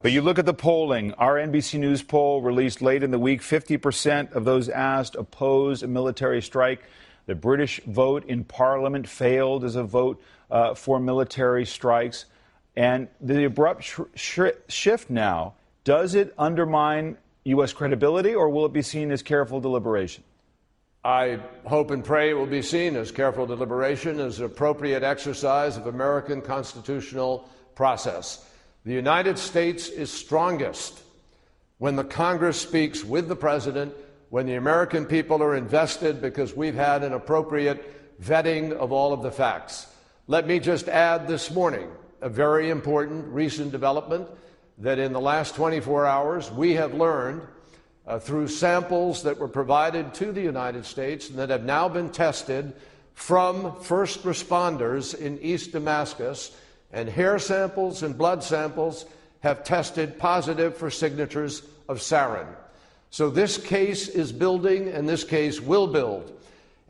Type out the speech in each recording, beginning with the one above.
But you look at the polling. Our NBC News poll released late in the week, 50% of those asked oppose a military strike. The British vote in Parliament failed as a vote for military strikes. And the abrupt shift now, does it undermine U.S. credibility, or will it be seen as careful deliberation? I hope and pray it will be seen as careful deliberation, as an appropriate exercise of American constitutional process. The United States is strongest when the Congress speaks with the President, when the American people are invested because we've had an appropriate vetting of all of the facts. Let me just add this morning a very important recent development that in the last 24 hours we have learned through samples that were provided to the United States and that have now been tested from first responders in East Damascus, and hair samples and blood samples have tested positive for signatures of sarin. So this case is building, and this case will build.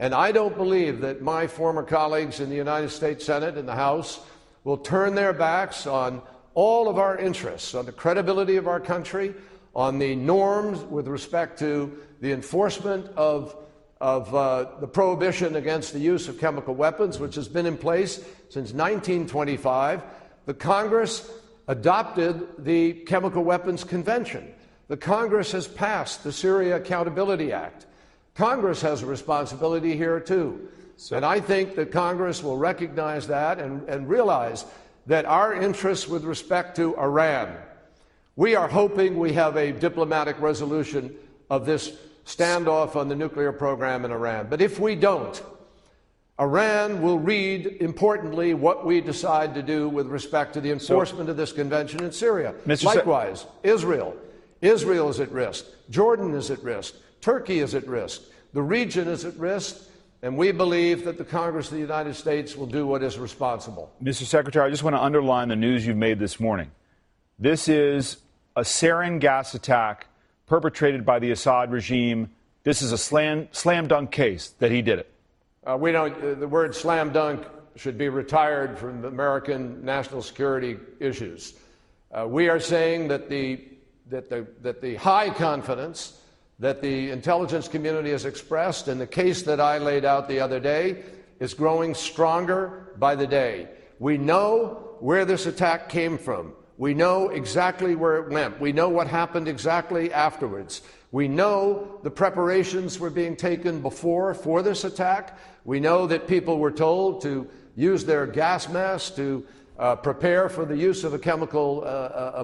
And I don't believe that my former colleagues in the United States Senate and the House will turn their backs on all of our interests, on the credibility of our country, on the norms with respect to the enforcement of the prohibition against the use of chemical weapons, which has been in place since 1925. The Congress adopted the Chemical Weapons Convention. The Congress has passed the Syria Accountability Act. Congress has a responsibility here, too. And I think that Congress will recognize that and realize that our interests with respect to Iran, we are hoping we have a diplomatic resolution of this standoff on the nuclear program in Iran. But if we don't, Iran will read, importantly, what we decide to do with respect to the enforcement of this convention in Syria. Likewise, Israel. Israel is at risk. Jordan is at risk. Turkey is at risk. The region is at risk. And we believe that the Congress of the United States will do what is responsible. Mr. Secretary, I just want to underline the news you've made this morning. This is a sarin gas attack perpetrated by the Assad regime. This is a slam dunk case that he did it. We don't. The word slam dunk should be retired from American national security issues. We are saying that the high confidence that the intelligence community has expressed in the case that I laid out the other day is growing stronger by the day. We know where this attack came from. We know exactly where it went. We know what happened exactly afterwards. We know the preparations were being taken before for this attack. We know that people were told to use their gas masks to prepare for the use of a chemical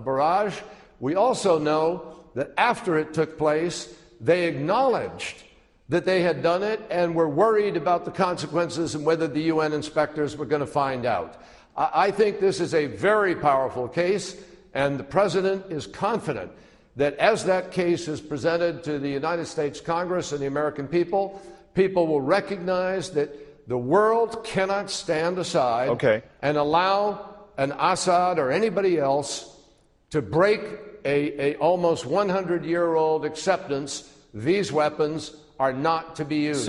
barrage. We also know that after it took place, they acknowledged that they had done it and were worried about the consequences and whether the UN inspectors were going to find out. I think this is a very powerful case, and the President is confident that as that case is presented to the United States Congress and the American people, people will recognize that the world cannot stand aside and allow an Assad or anybody else to break a almost 100-year-old acceptance. These weapons are not to be used.